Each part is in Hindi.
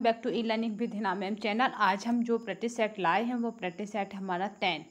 Back to e learning with Hina ma'am channel. आज हम जो प्रैक्टिस सेट लाए हैं वो प्रैक्टिस सेट हमारा 10,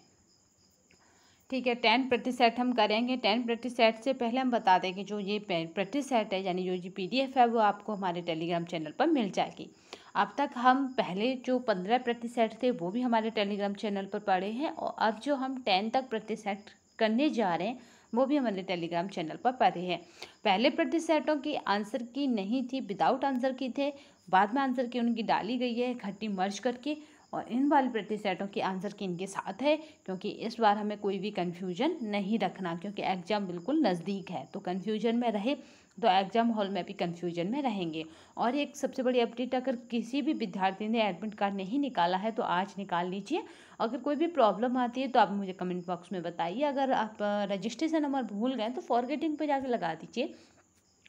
ठीक है। 10 प्रैक्टिस सेट हम करेंगे। 10 प्रैक्टिस सेट से पहले हम बता दें कि जो ये प्रैक्टिस सेट है यानी जो जी PDF है वो आपको हमारे टेलीग्राम चैनल पर मिल जाएगी। अब तक हम पहले जो 15 प्रैक्टिस सेट थे वो भी हमारे टेलीग्राम चैनल पर पढ़े हैं और अब जो हम 10 तक प्रैक्टिस सेट करने जा रहे हैं वो भी हमारे टेलीग्राम चैनल पर पढ़े हैं। पहले प्रैक्टिस सेटों की आंसर की नहीं थी, विदाउट आंसर की थे, बाद में आंसर की उनकी डाली गई है इकट्ठी मर्ज करके, और इन वाली प्रैक्टिस सेटों की आंसर की इनके साथ है, क्योंकि इस बार हमें कोई भी कन्फ्यूजन नहीं रखना, क्योंकि एग्ज़ाम बिल्कुल नज़दीक है। तो कन्फ्यूजन में रहे तो एग्ज़ाम हॉल में भी कन्फ्यूजन में रहेंगे। और एक सबसे बड़ी अपडेट, अगर किसी भी विद्यार्थी ने एडमिट कार्ड नहीं निकाला है तो आज निकाल लीजिए। अगर कोई भी प्रॉब्लम आती है तो आप मुझे कमेंट बॉक्स में बताइए। अगर आप रजिस्ट्रेशन नंबर भूल गए तो फॉरगेटिंग पे जाके लगा दीजिए।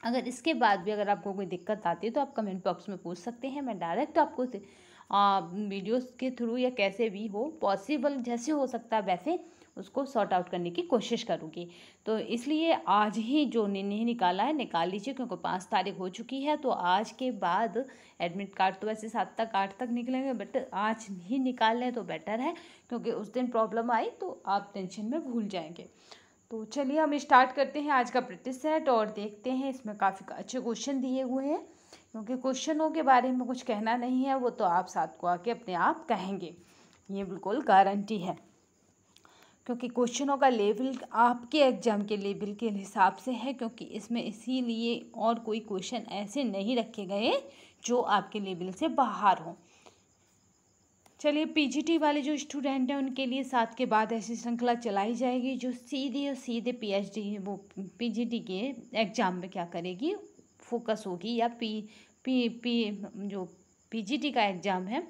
अगर इसके बाद भी अगर आपको कोई दिक्कत आती है तो आप कमेंट बॉक्स में पूछ सकते हैं। मैं डायरेक्ट आपको वीडियोस के थ्रू या कैसे भी हो पॉसिबल, जैसे हो सकता है वैसे उसको सॉर्ट आउट करने की कोशिश करूँगी। तो इसलिए आज ही जो नहीं निकाला है निकाल लीजिए, क्योंकि 5 तारीख हो चुकी है। तो आज के बाद एडमिट कार्ड तो वैसे 7 तक 8 तक निकलेंगे, बट आज ही निकाल लें तो बेटर है, क्योंकि उस दिन प्रॉब्लम आई तो आप टेंशन में भूल जाएंगे। तो चलिए हम स्टार्ट करते हैं आज का प्रैक्टिस सेट और देखते हैं। इसमें काफ़ी अच्छे क्वेश्चन दिए हुए हैं, क्योंकि क्वेश्चनों के बारे में कुछ कहना नहीं है, वो तो आप साथ को आके अपने आप कहेंगे, ये बिल्कुल गारंटी है। क्योंकि क्वेश्चनों का लेवल आपके एग्ज़ाम के लेवल के हिसाब से है, क्योंकि इसमें इसीलिए और कोई क्वेश्चन ऐसे नहीं रखे गए जो आपके लेवल से बाहर हों। चलिए, पीजीटी वाले जो स्टूडेंट हैं उनके लिए 7 के बाद ऐसी श्रृंखला चलाई जाएगी जो सीधे पीएचडी वो पीजीटी के एग्ज़ाम में क्या करेगी, फोकस होगी, या जो पीजीटी का एग्ज़ाम है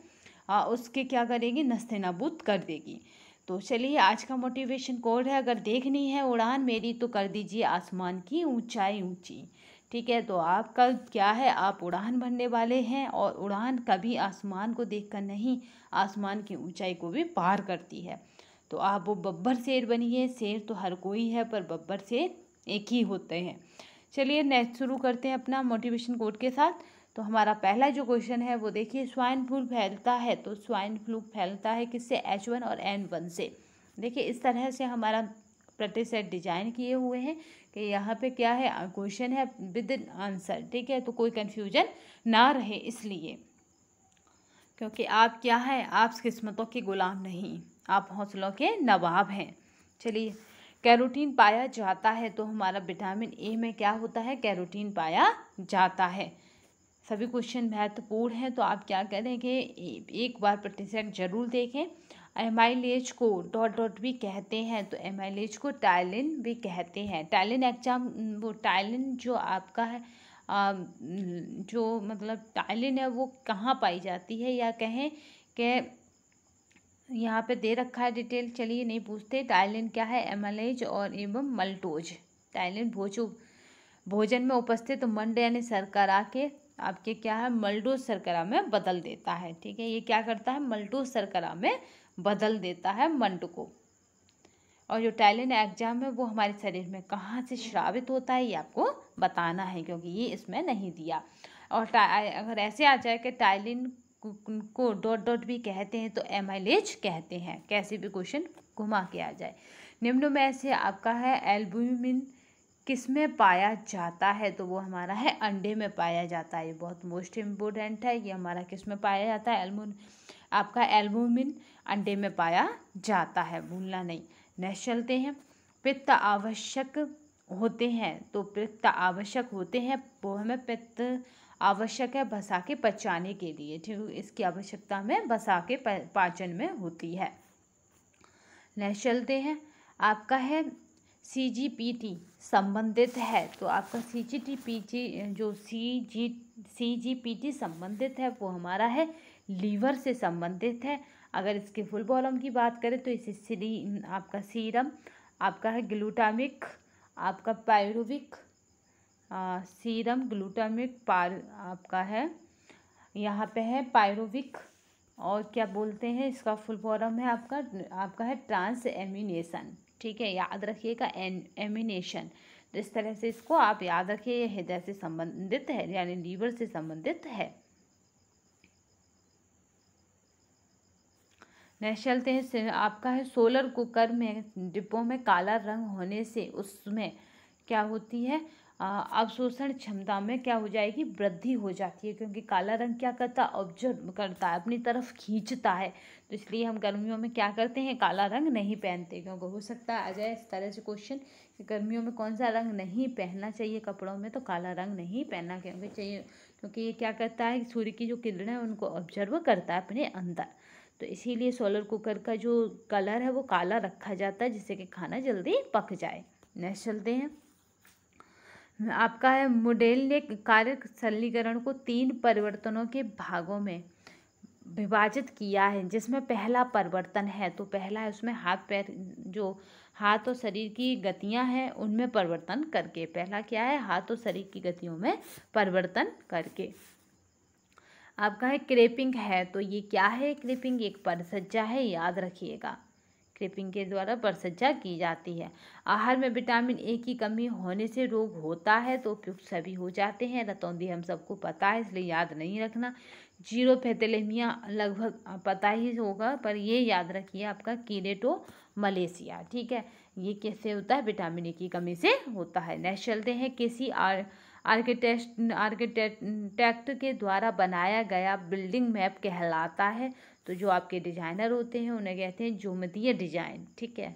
उसके क्या करेगी, नस्ते नाबूद कर देगी। तो चलिए, आज का मोटिवेशन कोड है, अगर देखनी है उड़ान मेरी तो कर दीजिए आसमान की ऊंचाई ऊंची। ठीक है, तो आपका क्या है, आप उड़ान भरने वाले हैं, और उड़ान कभी आसमान को देखकर नहीं, आसमान की ऊंचाई को भी पार करती है। तो आप वो बब्बर शेर बनिए। शेर तो हर कोई है, पर बब्बर शेर एक ही होते हैं। चलिए नेक्स्ट शुरू करते हैं अपना मोटिवेशन कोड के साथ। तो हमारा पहला जो क्वेश्चन है वो देखिए, स्वाइन फ्लू फैलता है, तो स्वाइन फ्लू फैलता है किससे, H1 और N1 से। देखिए इस तरह से हमारा प्रैक्टिस सेट डिजाइन किए हुए हैं कि यहाँ पे क्या है, क्वेश्चन है विद आंसर। ठीक है, तो कोई कन्फ्यूजन ना रहे, इसलिए क्योंकि आप क्या है, आप किस्मतों के गुलाम नहीं, आप हौसलों के नवाब हैं। चलिए, कैरोटीन पाया जाता है, तो हमारा विटामिन ए में क्या होता है, कैरोटीन पाया जाता है। सभी क्वेश्चन महत्वपूर्ण हैं, तो आप क्या करेंगे, एक बार प्रैक्टिस सेट जरूर देखें। एमाइलेज को डॉट डॉट भी कहते हैं, तो एमाइलेज को टाइलिन भी कहते हैं। टाइलिन एग्जाम, वो टाइलिन जो आपका है जो मतलब टाइलिन है वो कहाँ पाई जाती है, या कहें कि यहाँ पे दे रखा है डिटेल, चलिए नहीं पूछते। टाइलिन क्या है, एमाइलेज और एवं मल्टोज। टाइलिन भोजन में उपस्थित मंड यानी शर्करा के आपके क्या है, मल्टोज शर्करा में बदल देता है। ठीक है, ये क्या करता है, मल्टोज शर्करा में बदल देता है मंड को। और जो टाइलिन एग्जाम है वो हमारे शरीर में कहाँ से स्रावित होता है, ये आपको बताना है, क्योंकि ये इसमें नहीं दिया। और अगर ऐसे आ जाए कि टाइलिन को डॉट डॉट भी कहते हैं, तो एमाइलेज कहते हैं, कैसे भी क्वेश्चन घुमा के आ जाए। निम्न में से आपका है, एल्बुमिन किस में पाया जाता है, तो वो हमारा है अंडे में पाया जाता है। ये बहुत मोस्ट इम्पोर्टेंट है, ये हमारा किस में पाया जाता है, आपका एल्बुमिन अंडे में पाया जाता है, भूलना नहीं। नेक्स्ट चलते हैं, पित्त आवश्यक होते हैं, तो पित्त आवश्यक होते हैं, वो हमें पित्त आवश्यक है भसा के पचाने के लिए। ठीक है, इसकी आवश्यकता में भसा के पाचन में होती है। नेक्स्ट चलते हैं, आपका है CGPT संबंधित है, तो आपका CGPT संबंधित है वो हमारा है लीवर से संबंधित है। अगर इसके फुल फॉर्म की बात करें तो इसे आपका सीरम, आपका है ग्लूटामिक, आपका पायरुविक, सीरम ग्लूटामिक आपका है यहाँ पे है पायरुविक, और क्या बोलते हैं इसका फुल फॉर्म है आपका है ट्रांस एमिनेशन। ठीक है, याद रखिएगा, एमिनेशन। तो इस तरह से इसको आप याद रखिए, ये हृदय से संबंधित है, यानी लीवर से संबंधित है। नेक्स्ट चलते हैं, आपका है सोलर कुकर में डिब्बों में काला रंग होने से उसमें क्या होती है, अवशोषण क्षमता में क्या हो जाएगी, वृद्धि हो जाती है, क्योंकि काला रंग क्या करता है, ऑब्जर्व करता है, अपनी तरफ खींचता है। तो इसलिए हम गर्मियों में क्या करते हैं, काला रंग नहीं पहनते। क्योंकि हो सकता है आ जाए इस तरह से क्वेश्चन कि गर्मियों में कौन सा रंग नहीं पहनना चाहिए कपड़ों में, तो काला रंग नहीं पहनना क्योंकि चाहिए, क्योंकि ये क्या करता है, सूर्य की जो किरणें हैं उनको ऑब्जर्व करता है अपने अंदर। तो इसीलिए सोलर कुकर का जो कलर है वो काला रखा जाता है, जिससे कि खाना जल्दी पक जाए। नेक्स्ट चलते हैं, आपका है मोडेल ने कार्य सरलीकरण को 3 परिवर्तनों के भागों में विभाजित किया है, जिसमें पहला परिवर्तन है, तो पहला है उसमें हाथ पैर, जो हाथ और शरीर की गतियां हैं उनमें परिवर्तन करके। पहला क्या है, हाथ और शरीर की गतियों में परिवर्तन करके। आपका है क्रेपिंग है, तो ये क्या है, क्रेपिंग एक परिसज्जा है, याद रखिएगा। क्रेपिंग के द्वारा परिसज्जा की जाती है। आहार में विटामिन ए की कमी होने से रोग होता है, तो उपयुक्त सभी हो जाते हैं। रतौंधी हम सबको पता है, इसलिए याद नहीं रखना। जीरोफेथेलेमिया लगभग पता ही होगा, पर ये याद रखिए आपका कीनेटो मलेशिया, ठीक है। ये कैसे होता है, विटामिन ए की कमी से होता है। नेक्स्ट चलते हैं, किसी आर्किटेक्ट के द्वारा बनाया गया बिल्डिंग मैप कहलाता है। तो जो आपके डिजाइनर होते हैं उन्हें कहते हैं ज्योमेट्रीय डिजाइन, ठीक है,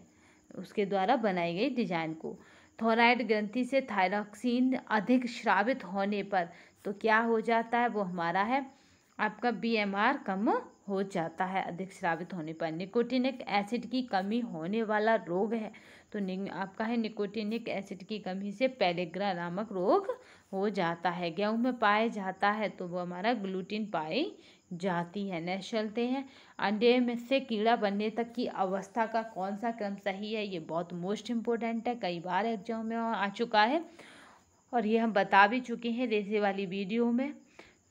उसके द्वारा बनाई गई डिजाइन को। थायराइड ग्रंथि से थायरॉक्सिन अधिक स्रावित होने पर तो क्या हो जाता है, वो हमारा है आपका बीएमआर कम हो जाता है अधिक स्रावित होने पर। निकोटिनिक एसिड की कमी होने वाला रोग है, तो आपका है निकोटिनिक एसिड की कमी से पेलेग्रा नामक रोग हो जाता है। गेहूं में पाया जाता है, तो वो हमारा ग्लूटीन पाई जाती है। नेक्स्ट चलते हैं, अंडे में से कीड़ा बनने तक की अवस्था का कौन सा क्रम सही है, ये बहुत मोस्ट इम्पोर्टेंट है, कई बार एग्जाम में आ चुका है और ये हम बता भी चुके हैं रेसे वाली वीडियो में।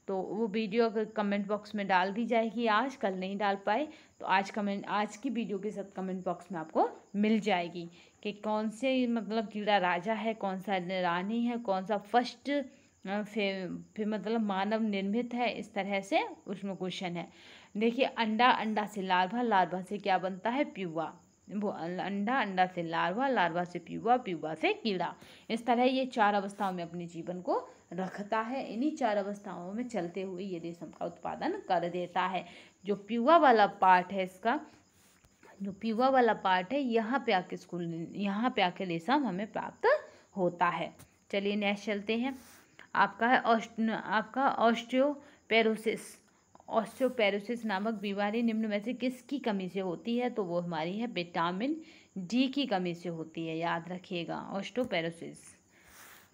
तो वो वीडियो अगर कमेंट बॉक्स में डाल दी जाएगी, आज कल नहीं डाल पाए तो आज की वीडियो के साथ कमेंट बॉक्स में आपको मिल जाएगी कि कौन से मतलब कीड़ा राजा है, कौन सा रानी है, कौन सा फर्स्ट फिर मतलब मानव निर्मित है, इस तरह से उसमें क्वेश्चन है। देखिए, अंडा से लार्वा से क्या बनता है, प्यूवा। वो अंडा से लार्वा से प्यूवा से कीड़ा। इस तरह ये 4 अवस्थाओं में अपने जीवन को रखता है। इन्हीं 4 अवस्थाओं में चलते हुए ये रेशम का उत्पादन कर देता है। जो प्यूवा वाला पार्ट है इसका, जो प्यूवा वाला पार्ट है, यहाँ पे आके रेशम हमें प्राप्त होता है। चलिए नेक्स्ट चलते हैं, आपका है ऑस्टियोपेरोसिस नामक बीमारी निम्न में से किसकी कमी से होती है, तो वो हमारी है विटामिन डी की कमी से होती है, याद रखिएगा ऑस्टियोपेरोसिस।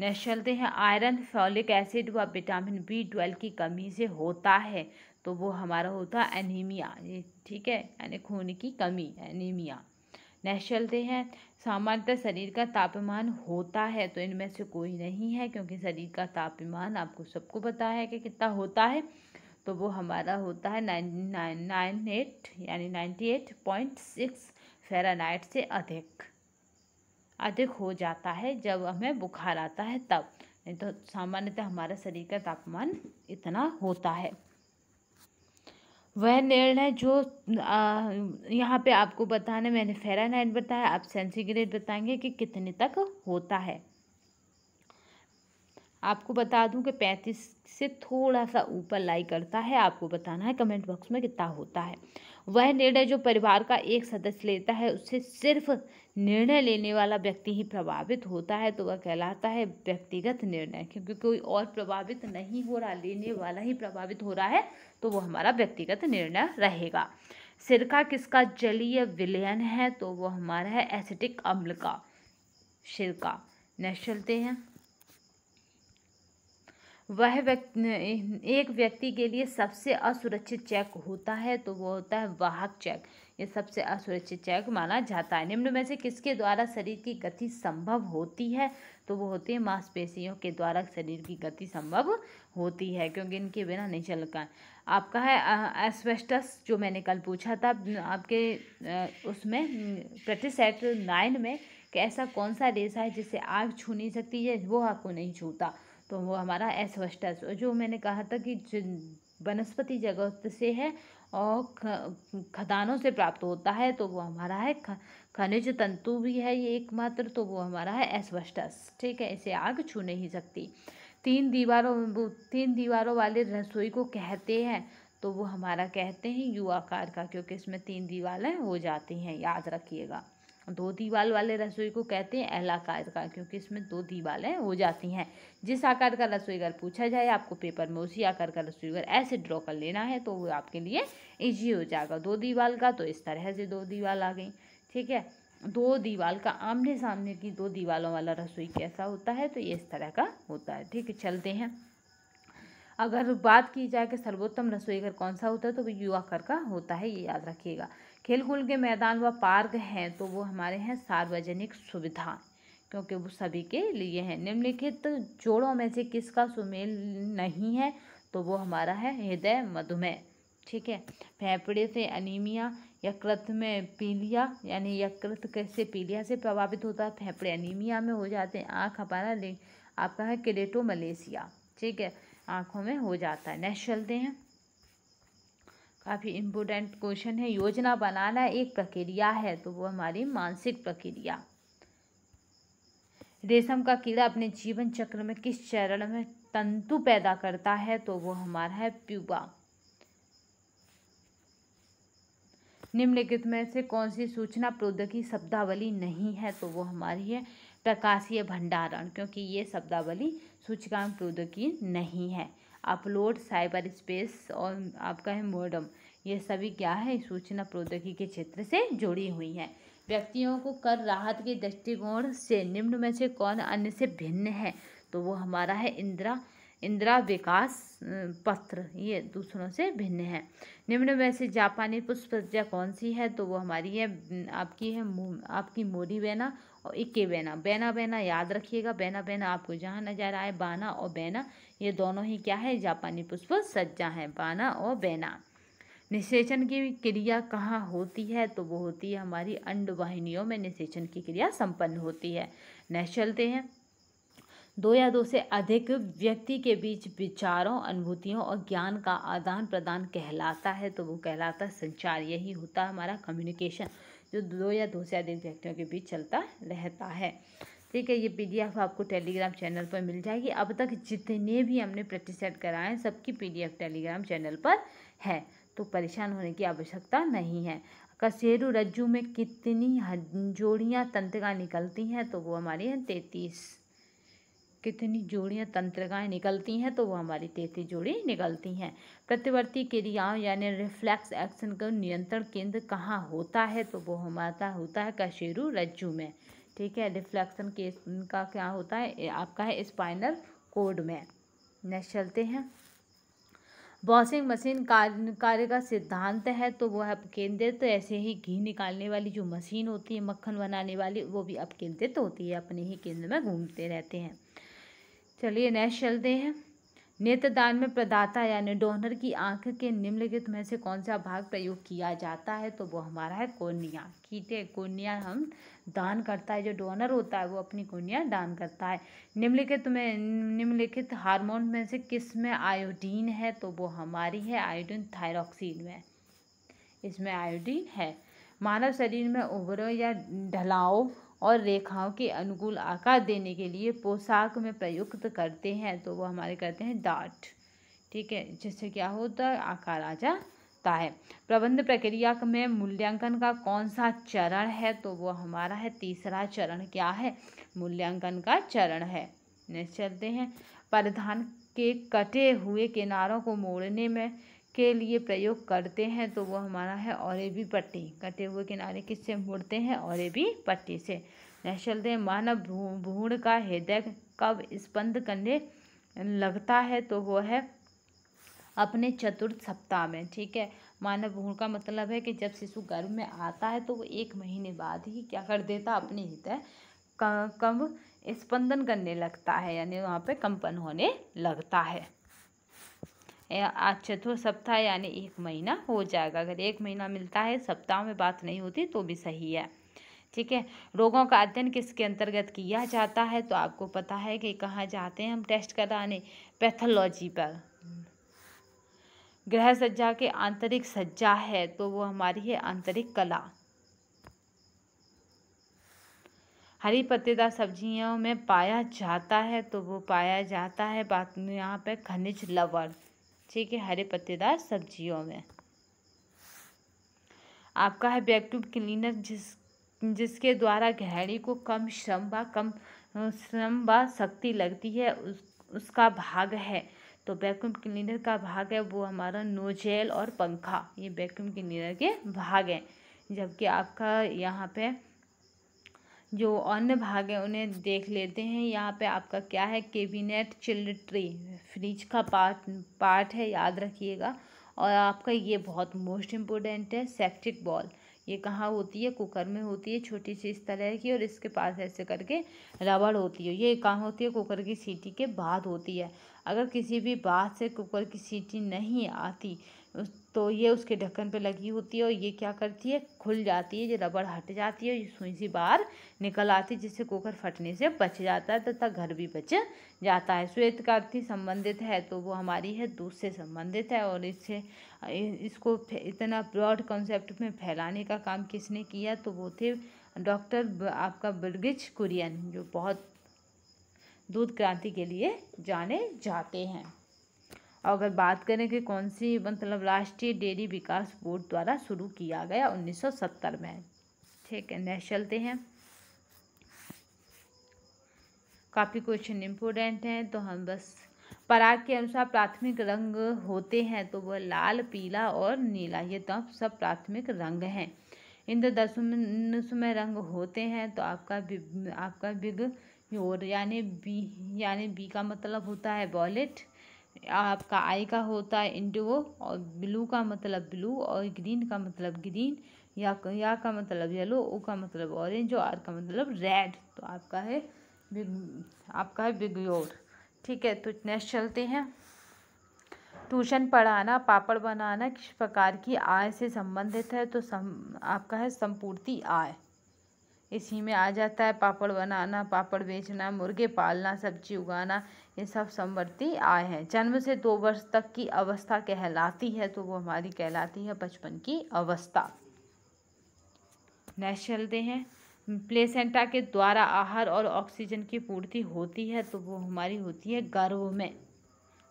नेक्स्ट चलते हैं, आयरन, फॉलिक एसिड व विटामिन B12 की कमी से होता है, तो वो हमारा होता है एनीमिया, ये ठीक है, यानी खून की कमी, एनीमिया। नेक्स्ट चलते हैं, सामान्यतः शरीर का तापमान होता है, तो इनमें से कोई नहीं है, क्योंकि शरीर का तापमान आपको सबको पता है कि कितना होता है, तो वो हमारा होता है 98 यानी 98.6 फ़ारेनहाइट से अधिक हो जाता है जब हमें बुखार आता है तब, नहीं तो सामान्यतः हमारा शरीर का तापमान इतना होता है। वह निर्णय जो यहाँ पे आपको बताना, मैंने फ़ारेनहाइट बताया, आप सेंटीग्रेड बताएंगे कि कितने तक होता है। आपको बता दूं कि 35 से थोड़ा सा ऊपर लाई करता है, आपको बताना है कमेंट बॉक्स में कितना होता है। वह निर्णय जो परिवार का एक सदस्य लेता है, उससे सिर्फ निर्णय लेने वाला व्यक्ति ही प्रभावित होता है, तो वह कहलाता है व्यक्तिगत निर्णय, क्योंकि कोई और प्रभावित नहीं हो रहा, लेने वाला ही प्रभावित हो रहा है, तो वो हमारा व्यक्तिगत निर्णय रहेगा। सिरका किसका जलीय विलयन है, तो वो हमारा है एसिटिक अम्ल का सिरका। नेक्स्ट चलते हैं, वह एक व्यक्ति के लिए सबसे असुरक्षित चेक होता है, तो वो होता है वाहक चेक, ये सबसे असुरक्षित चेक माना जाता है। निम्न में से किसके द्वारा शरीर की गति संभव होती है, तो वो होती है मांसपेशियों के द्वारा शरीर की गति संभव होती है, क्योंकि इनके बिना नहीं चलता। आपका है एस्बेस्टस, जो मैंने कल पूछा था आपके उसमें प्रैक्टिस सेट 9 में, कि ऐसा कौन सा रेशा है जिसे आग छू नहीं सकती है, वो आग को नहीं छूता, तो वो हमारा एस्बेस्टस। जो मैंने कहा था कि वनस्पति जगत से है और खदानों से प्राप्त होता है, तो वो हमारा है खनिज तंतु भी है ये एकमात्र, तो वो हमारा है एस्बेस्टस। ठीक है, इसे आग छू नहीं सकती। तीन दीवारों वाले रसोई को कहते हैं, तो वो हमारा कहते हैं यू आकार का, क्योंकि इसमें 3 दीवारें हो जाती हैं, याद रखिएगा। 2 दीवार वाले रसोई को कहते हैं एल आकार का, क्योंकि इसमें 2 दीवारें हो जाती हैं। जिस आकार का रसोई घर पूछा जाए आपको पेपर में, उसी आकार का रसोई घर ऐसे ड्रॉ कर लेना है, तो वो आपके लिए ईजी हो जाएगा। 2 दीवार का तो इस तरह से 2 दीवार आ गई। ठीक है, 2 दीवार का आमने सामने की 2 दीवारों वाला रसोई कैसा होता है, तो ये इस तरह का होता है। ठीक है, चलते हैं। अगर बात की जाए कि सर्वोत्तम रसोई घर कौन सा होता है, तो वो यू आकार का होता है, ये याद रखिएगा। खेल-कूद के मैदान व पार्क हैं, तो वो हमारे हैं सार्वजनिक सुविधा, क्योंकि वो सभी के लिए हैं। निम्नलिखित जोड़ों में से किसका सुमेल नहीं है, तो वो हमारा है हृदय मधुमेह। ठीक है, फेफड़े से अनीमिया, यकृत में पीलिया, यानी यकृत कैसे पीलिया से प्रभावित होता है, फेफड़े अनीमिया में हो जाते हैं। आँख हमारा आपका है केरेटोमलेशिया। ठीक है, आँखों में हो जाता है। नेक्स्ट चलते हैं, काफ़ी इम्पोर्टेंट क्वेश्चन है। योजना बनाना एक प्रक्रिया है, तो वो हमारी मानसिक प्रक्रिया। रेशम का कीड़ा अपने जीवन चक्र में किस चरण में तंतु पैदा करता है, तो वो हमारा है प्यूपा। निम्नलिखित में से कौन सी सूचना प्रौद्योगिकी शब्दावली नहीं है, तो वो हमारी है प्रकाशीय भंडारण, क्योंकि ये शब्दावली सूचकांक प्रौद्योगिकी नहीं है। अपलोड, साइबर स्पेस और आपका है मोडम, ये सभी क्या है, सूचना प्रौद्योगिकी के क्षेत्र से जुड़ी हुई हैं। व्यक्तियों को कर राहत के दृष्टिकोण से निम्न में से कौन अन्य से भिन्न है, तो वो हमारा है इंदिरा विकास पत्र, ये दूसरों से भिन्न है। निम्न में से जापानी पुष्प सज्जा कौन सी है, तो वो हमारी है आपकी मोरी बेना और इक्के बेना। बेना बेना याद रखिएगा, बेना बेना आपको जहाँ नजर आए, बाना और बेना ये दोनों ही क्या है, जापानी पुष्प सज्जा है, बाना और बेना। निषेचन की क्रिया कहाँ होती है, तो वो होती है हमारी अंडवाहिनियों में निषेचन की क्रिया संपन्न होती है। नेक्स्ट चलते हैं। 2 या 2 से अधिक व्यक्ति के बीच विचारों, अनुभूतियों और ज्ञान का आदान प्रदान कहलाता है, तो वो कहलाता है संचार। यही होता है हमारा कम्युनिकेशन, जो 2 या 2 से अधिक व्यक्तियों के बीच चलता रहता है। ठीक है, ये PDF आपको टेलीग्राम चैनल पर मिल जाएगी। अब तक जितने भी हमने प्रैक्टिस सेट कराए हैं, सबकी PDF टेलीग्राम चैनल पर है, तो परेशान होने की आवश्यकता नहीं है। कशेरु रज्जु में कितनी जोड़ियाँ तंत्रिकाएँ निकलती हैं, तो वो हमारी हैं 33। कितनी जोड़ियाँ तंत्रिकाएँ निकलती हैं, तो वो हमारी 33 जोड़ी निकलती हैं। प्रतिवर्ती क्रियाओं यानी रिफ्लेक्स एक्शन का नियंत्रण केंद्र कहाँ होता है, तो वो हमारा होता है कशेरु रज्जु में। ठीक है, रिफ्लेक्शन के का क्या होता है, आपका है स्पाइनल कोड में। नेक्स्ट चलते हैं। वॉशिंग मशीन कार्य का सिद्धांत है, तो वो है अपकेंद्रित। तो ऐसे ही घी निकालने वाली जो मशीन होती है, मक्खन बनाने वाली, वो भी अपकेंद्रित होती है, अपने ही केंद्र में घूमते रहते हैं। चलिए नेक्स्ट चलते हैं। नेत्रदान में प्रदाता यानी डोनर की आंख के निम्नलिखित में से कौन सा भाग प्रयोग किया जाता है, तो वो हमारा है कोर्निया। ठीक है, कोर्निया हम दान करता है, जो डोनर होता है वो अपनी कोर्निया दान करता है। निम्नलिखित हार्मोन में से किस में आयोडीन है, तो वो हमारी है आयोडीन थायरॉक्सिन में, इसमें आयोडीन है। मानव शरीर में उभरों या ढलाव और रेखाओं के अनुकूल आकार देने के लिए पोशाक में प्रयुक्त करते हैं, तो वो हमारे करते हैं डार्ट। ठीक है, जिससे क्या होता है, आकार आ जाता है। प्रबंध प्रक्रिया में मूल्यांकन का कौन सा चरण है, तो वो हमारा है तीसरा चरण। क्या है, मूल्यांकन का चरण है। नेक्स्ट चलते हैं। परिधान के कटे हुए किनारों को मोड़ने में के लिए प्रयोग करते हैं, तो वो हमारा है ऑरेबी पट्टी। कटे हुए किनारे किससे मुड़ते हैं, ऑरेबी पट्टी से। नेक्स्ट चलते हैं। मानव भ्रूण का हृदय कब स्पंद करने लगता है, तो वो है अपने चतुर्थ सप्ताह में। ठीक है, मानव भ्रूण का मतलब है कि जब शिशु गर्भ में आता है, तो वो 1 महीने बाद ही क्या कर देता, अपने हृदय कब स्पंदन करने लगता है, यानी वहाँ पे कंपन होने लगता है। आज चतुर्थ सप्ताह यानी 1 महीना हो जाएगा। अगर 1 महीना मिलता है, सप्ताह में बात नहीं होती, तो भी सही है। ठीक है, रोगों का अध्ययन किसके अंतर्गत किया जाता है, तो आपको पता है कि कहाँ जाते हैं हम टेस्ट कराने, पैथोलॉजी पर। गृह सज्जा के आंतरिक सज्जा है तो वो हमारी है आंतरिक कला। हरी पत्तेदार सब्जियों में पाया जाता है तो वो पाया जाता है बात यहाँ पे खनिज लवण। ठीक है, हरे पत्तेदार सब्जियों में। आपका है वैक्यूम क्लीनर जिसके द्वारा गृहिणी को कम श्रम व शक्ति लगती है उसका भाग है। तो वैक्यूम क्लीनर का भाग है वो हमारा नोजल और पंखा, ये वैक्यूम क्लीनर के भाग हैं। जबकि आपका यहाँ पे जो अन्य भाग है उन्हें देख लेते हैं। यहाँ पे आपका क्या है, कैबिनेट चिल्ड ट्रे, फ्रिज का पार्ट है, याद रखिएगा। और आपका ये बहुत मोस्ट इम्पोर्टेंट है, सेप्टिक बॉल। ये कहाँ होती है, कुकर में होती है, छोटी सी इस तरह की, और इसके पास ऐसे करके रबड़ होती है। ये कहाँ होती है, कुकर की सीटी के बाद होती है। अगर किसी भी बात से कुकर की सीटी नहीं आती तो ये उसके ढक्कन पे लगी होती है और ये क्या करती है, खुल जाती है, ये रबड़ हट जाती है, ये सुई सी बाहर निकल आती है, जिससे कुकर फटने से बच जाता है तथा घर भी बच जाता है। श्वेत क्रांति संबंधित है तो वो हमारी है दूध से संबंधित है। और इसको इतना ब्रॉड कॉन्सेप्ट में फैलाने का काम किसने किया, तो वो थे डॉक्टर आपका बर्गिच कुरियन, जो बहुत दूध क्रांति के लिए जाने जाते हैं। और अगर बात करें कि कौन सी मतलब राष्ट्रीय डेयरी विकास बोर्ड द्वारा शुरू किया गया 1970 में। ठीक है, नेक्स्ट चलते हैं। काफ़ी क्वेश्चन इम्पोर्टेंट हैं तो हम बस पराग के अनुसार प्राथमिक रंग होते हैं तो वह लाल, पीला और नीला, ये तो सब प्राथमिक रंग हैं। इंद्रधनुष में रंग होते हैं तो आपका विगयोर यानी बी का मतलब होता है वॉयलेट, आपका आई का होता है इंडिगो, और ब्लू का मतलब ब्लू, और ग्रीन का मतलब ग्रीन, या का मतलब येलो, ओ का मतलब ऑरेंज, और आर का मतलब रेड। तो आपका है विगयोर। ठीक है, तो नेक्स्ट चलते हैं। ट्यूशन पढ़ाना, पापड़ बनाना किस प्रकार की आय से संबंधित है, तो आपका है संपूर्ति आय। इसी में आ जाता है पापड़ बनाना, पापड़ बेचना, मुर्गे पालना, सब्जी उगाना, ये सब संवर्ती आय है। जन्म से 2 वर्ष तक की अवस्था कहलाती है तो वो हमारी कहलाती है बचपन की अवस्था। नेक्स्ट चलते हैं। प्लेसेंटा के द्वारा आहार और ऑक्सीजन की पूर्ति होती है तो वो हमारी होती है गर्भ में,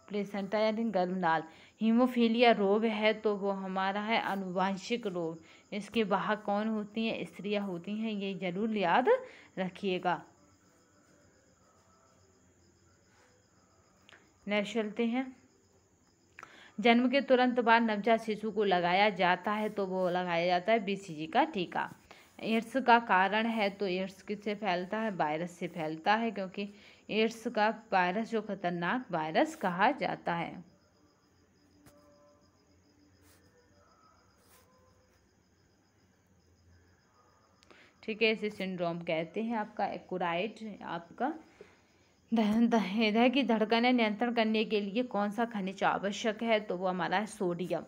प्लेसेंटा यानी गर्भनाल। हीमोफीलिया रोग है तो वो हमारा है आनुवांशिक रोग। इसके वाहक कौन होती हैं, स्त्रियां होती हैं, ये जरूर याद रखिएगा। नेक्स्ट चलते हैं। जन्म के तुरंत बाद नवजात शिशु को लगाया जाता है तो वो लगाया जाता है BCG का टीका। एड्स का कारण है तो एड्स किससे फैलता है, वायरस से फैलता है, क्योंकि एड्स का वायरस जो खतरनाक वायरस कहा जाता है। ठीक है, इसे सिंड्रोम कहते हैं। आपका एक्यूराइड, आपका हृदय की धड़कनें नियंत्रण करने के लिए कौन सा खनिज आवश्यक है, तो वो हमारा है सोडियम।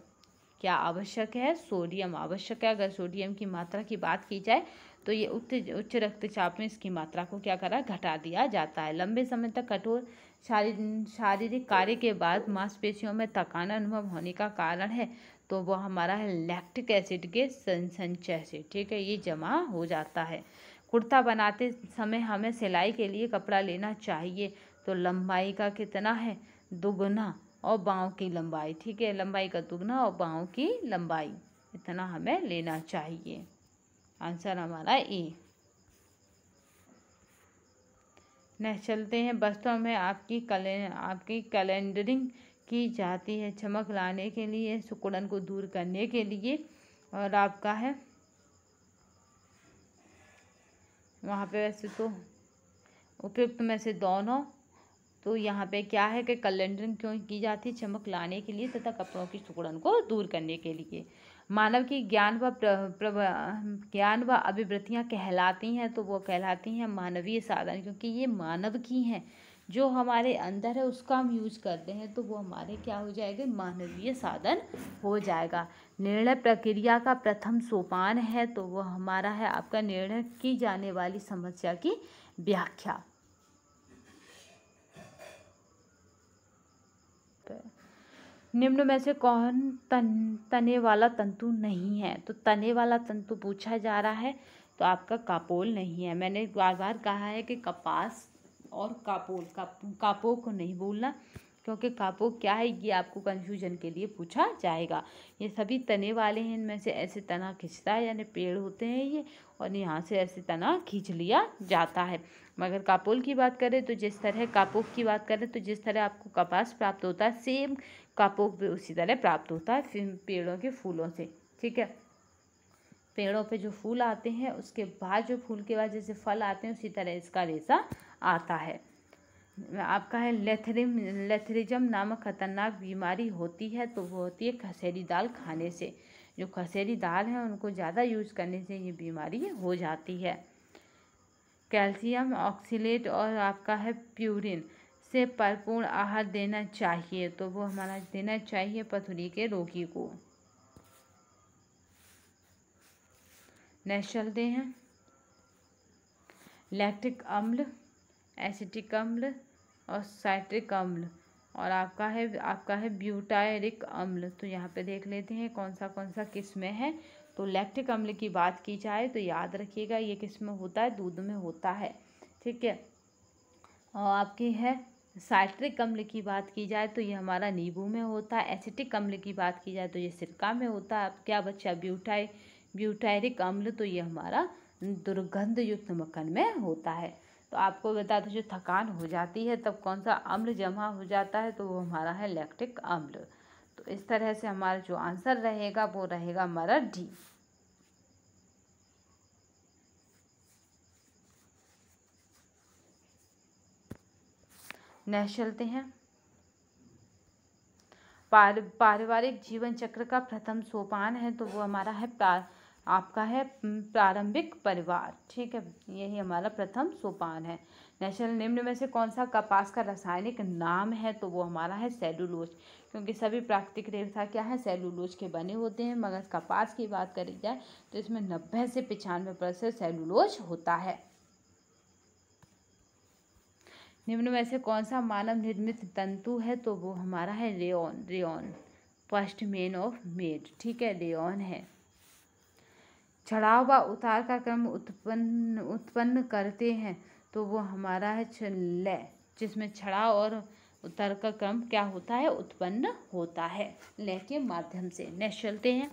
क्या आवश्यक है, सोडियम आवश्यक है। अगर सोडियम की मात्रा की बात की जाए तो ये उच्च रक्तचाप में इसकी मात्रा को क्या करा, घटा दिया जाता है। लंबे समय तक कठोर शारीरिक कार्य के बाद मांसपेशियों में थकान अनुभव होने का कारण है तो वो हमारा है लैक्टिक एसिड के संचय से, ठीक है, ये जमा हो जाता है। कुर्ता बनाते समय हमें सिलाई के लिए कपड़ा लेना चाहिए तो लंबाई का कितना है, दुगुना, और बाँव की लंबाई, ठीक है, लंबाई का दुगना और बाँव की लंबाई इतना हमें लेना चाहिए। आंसर हमारा ए। नेक्स्ट चलते हैं। वास्तव में आपकी कैलेंडरिंग की जाती है चमक लाने के लिए, सिकुड़न को दूर करने के लिए, और आपका है वहाँ पे वैसे तो उपयुक्त में से दोनों। तो यहाँ पे क्या है कि कैलेंडरिंग क्यों की जाती है, चमक लाने के लिए तथा कपड़ों की सिकुड़न को दूर करने के लिए। मानव की ज्ञान व अभिवृत्तियाँ कहलाती हैं तो वो कहलाती हैं मानवीय साधन, क्योंकि ये मानव की हैं, जो हमारे अंदर है उसका हम यूज करते हैं तो वो हमारे क्या हो जाएगा, मानवीय साधन हो जाएगा। निर्णय प्रक्रिया का प्रथम सोपान है तो वो हमारा है आपका निर्णय की जाने वाली समस्या की व्याख्या। निम्न में से कौन तने वाला तंतु नहीं है? तो तने वाला तंतु पूछा जा रहा है, तो आपका कापोल नहीं है। मैंने बार बार कहा है कि कपास और कापोल, कापो को नहीं बोलना, क्योंकि कापो क्या है ये आपको कन्फ्यूजन के लिए पूछा जाएगा। ये सभी तने वाले हैं, इनमें से ऐसे तना खिंचता है, यानी पेड़ होते हैं ये, और यहाँ से ऐसे तना खींच लिया जाता है। मगर कापोल की बात करें तो जिस तरह कापोक की बात करें तो जिस तरह आपको कपास प्राप्त होता है, सेम कापोक भी उसी तरह प्राप्त होता है पेड़ों के फूलों से। ठीक है, पेड़ों पे जो फूल आते हैं उसके बाद जो फूल के बाद जैसे फल आते हैं, उसी तरह इसका रेशा आता है। आपका है लेथरिज्म नामक खतरनाक बीमारी होती है, तो वो होती है खसेरी दाल खाने से। जो खसेरी दाल है उनको ज़्यादा यूज़ करने से ये बीमारी हो जाती है। कैल्शियम ऑक्सीलेट और आपका है प्यूरिन से भरपूर आहार देना चाहिए, तो वो हमारा देना चाहिए पथरी के रोगी को। नेक्स्ट चलते हैं, लैक्टिक अम्ल, एसिटिक अम्ल और साइट्रिक अम्ल, और आपका है ब्यूटायरिक अम्ल। तो यहाँ पे देख लेते हैं कौन सा किस में है। तो लैक्टिक अम्ल की बात की जाए तो याद रखिएगा ये किस में होता है, दूध में होता है। ठीक है, और आपकी है साइट्रिक अम्ल की बात की जाए तो ये हमारा नींबू में होता है। एसिटिक अम्ल की बात की जाए तो ये सिरका में होता है। अब क्या बच्चा ब्यूटायरिक अम्ल, तो ये हमारा दुर्गंध युक्त मक्खन में होता है। तो आपको बता दो, जो थकान हो जाती है तब कौन सा अम्ल जमा हो जाता है, तो वो हमारा है लैक्टिक अम्ल। तो इस तरह से हमारा जो आंसर रहेगा वो रहेगा हमारा डी। नेक्स्ट चलते हैं, पारिवारिक जीवन चक्र का प्रथम सोपान है, तो वो हमारा है आपका है प्रारंभिक परिवार। ठीक है, यही हमारा प्रथम सोपान है। नेशनल निम्न में से कौन सा कपास का रासायनिक नाम है, तो वो हमारा है सेलुलोज, क्योंकि सभी प्राकृतिक रेशा क्या है, सेलुलोज के बने होते हैं। मगर कपास की बात करी जाए तो इसमें 90 से 95% सेलुलोज होता है। निम्न में से कौन सा मानव निर्मित तंतु है, तो वो हमारा है rayon, first main of made. ठीक है, रेयॉन है। चढ़ाव व उतार का क्रम उत्पन्न करते हैं, तो वो हमारा है लय, जिसमें चढ़ाव और उतार का क्रम क्या होता है, उत्पन्न होता है लय के माध्यम से। नेक्स्ट चलते हैं,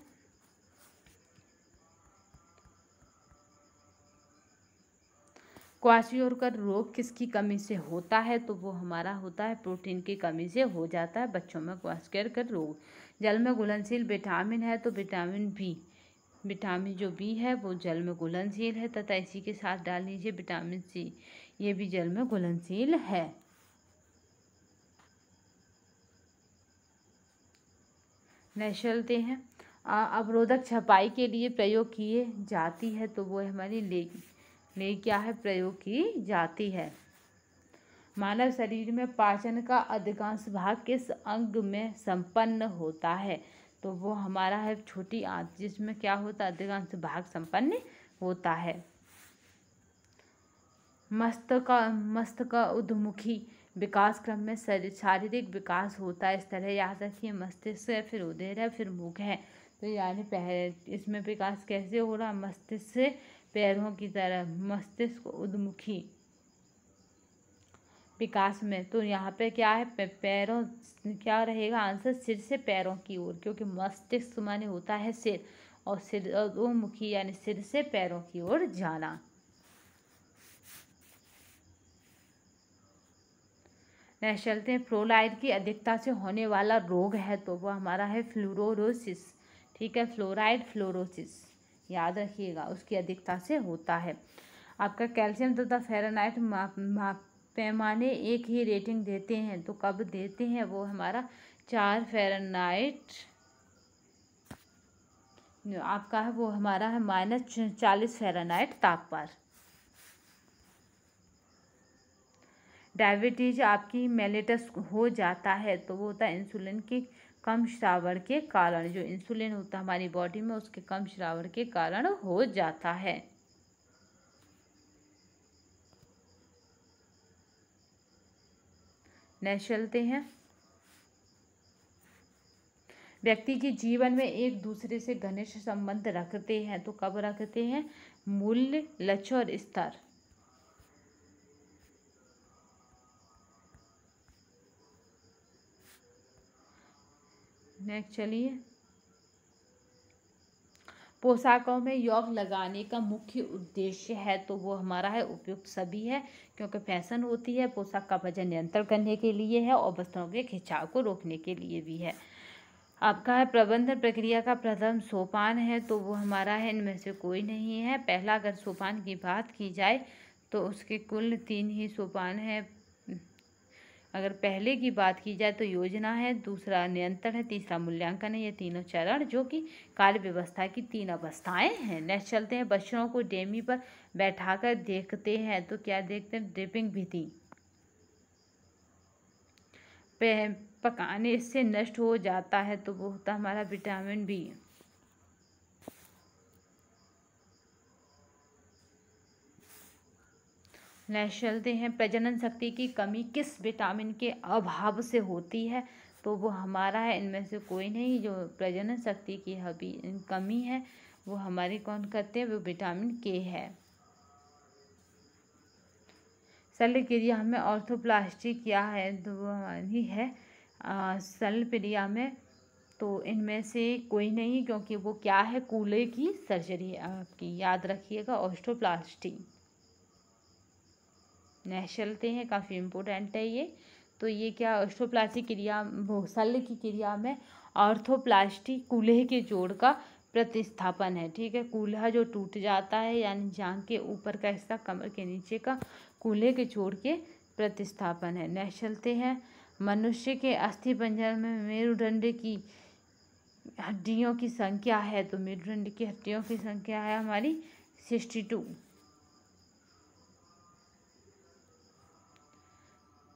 क्वाशियोरकर रोग किसकी कमी से होता है, तो वो हमारा होता है प्रोटीन की कमी से हो जाता है बच्चों में क्वाशियोरकर रोग। जल में घुलनशील विटामिन है, तो विटामिन जो बी है वो जल में घुलनशील है, तथा इसी के साथ डाल लीजिए विटामिन सी, ये भी जल में घुलनशील है। नेक्स्ट चलते हैं, अवरोधक छपाई के लिए प्रयोग किए जाती है, तो वो हमारी ले क्या है, प्रयोग की जाती है। मानव शरीर में पाचन का अधिकांश भाग किस अंग में संपन्न होता है, तो वो हमारा है छोटी आंत, जिसमें क्या होता है, अधिकांश भाग संपन्न होता है। मस्तिष्क उद्मुखी विकास क्रम में शारीरिक विकास होता है। इस तरह याद रखिए, मस्तिष्क है, फिर उदर है, फिर मुख है। तो यानी पहले इसमें विकास कैसे हो रहा, मस्तिष्क से पैरों की तरह, मस्तिष्क उद्मुखी विकास में। तो यहाँ पे क्या है, पैरों, क्या रहेगा आंसर, सिर से पैरों की ओर, क्योंकि मस्तिष्क माने होता है सिर, और सिर उद्मुखी यानी सिर से पैरों की ओर जाना। नेक्स्ट चलते हैं, फ्लोराइड की अधिकता से होने वाला रोग है, तो वो हमारा है फ्लोरोसिस। ठीक है, फ्लोरोसिस याद रखिएगा, उसकी अधिकता से होता है। आपका कैल्शियम तथा फ़ारेनहाइट पैमाने एक ही रेटिंग देते हैं, तो कब देते हैं, वो हमारा 4 फ़ारेनहाइट आपका है, वो हमारा है -40 फ़ारेनहाइट ताप पर। डायबिटीज आपकी मेलिटस हो जाता है, तो वो होता है इंसुलिन के कम श्रावण के कारण। जो इंसुलिन होता है हमारी बॉडी में, उसके कम श्रावण के कारण हो जाता है। नेक्स्ट चलते हैं, व्यक्ति के जीवन में एक दूसरे से घनिष्ठ संबंध रखते हैं। तो कब रखते हैं? मूल्य, लक्ष्य और स्तर। नेक्स्ट चलिए, पोशाकों में योग लगाने का मुख्य उद्देश्य है तो वो हमारा है उपयुक्त सभी है, क्योंकि फैशन होती है, पोशाक का वजन नियंत्रण करने के लिए है और वस्त्रों के खिंचाव को रोकने के लिए भी है। आपका है प्रबंधन प्रक्रिया का प्रथम सोपान है तो वो हमारा है इनमें से कोई नहीं है। पहला अगर सोपान की बात की जाए तो उसके कुल 3 ही सोपान है। अगर पहले की बात की जाए तो योजना है, दूसरा नियंत्रण है, तीसरा मूल्यांकन है। ये तीनों चरण जो कि कार्य व्यवस्था की 3 अवस्थाएं हैं। नेक्स्ट चलते हैं, बच्चों को डेमी पर बैठाकर देखते हैं तो क्या देखते हैं? ड्रिपिंग विधि। पकाने से नष्ट हो जाता है तो वो होता है हमारा विटामिन बी। नेक्स्ट चलते हैं, प्रजनन शक्ति की कमी किस विटामिन के अभाव से होती है तो वो हमारा है इनमें से कोई नहीं। जो प्रजनन शक्ति की कमी है वो हमारी कौन करते हैं? वो विटामिन के है। शल्य क्रिया में ऑर्थोप्लास्टी क्या है तो वो हमारी है शल्य क्रिया में, तो इनमें से कोई नहीं, क्योंकि वो क्या है? कूल्हे की सर्जरी है आपकी, याद रखिएगा, ऑर्थोप्लास्टी। नेक्स्ट चलते हैं, काफ़ी इम्पोर्टेंट है ये। तो ये क्या? ऑर्थोप्लास्टी क्रिया, वो शल्य की क्रिया में ऑर्थोप्लास्टी कूल्हे के जोड़ का प्रतिस्थापन है। ठीक है, कूल्हा जो टूट जाता है यानी जांघ के ऊपर का हिस्सा, कमर के नीचे का, कूल्हे के जोड़ के प्रतिस्थापन है। नेक्स्ट चलते हैं, मनुष्य के अस्थि पंजर में मेरुदंड की हड्डियों की संख्या है तो मेरुदंड की हड्डियों की संख्या है हमारी 62।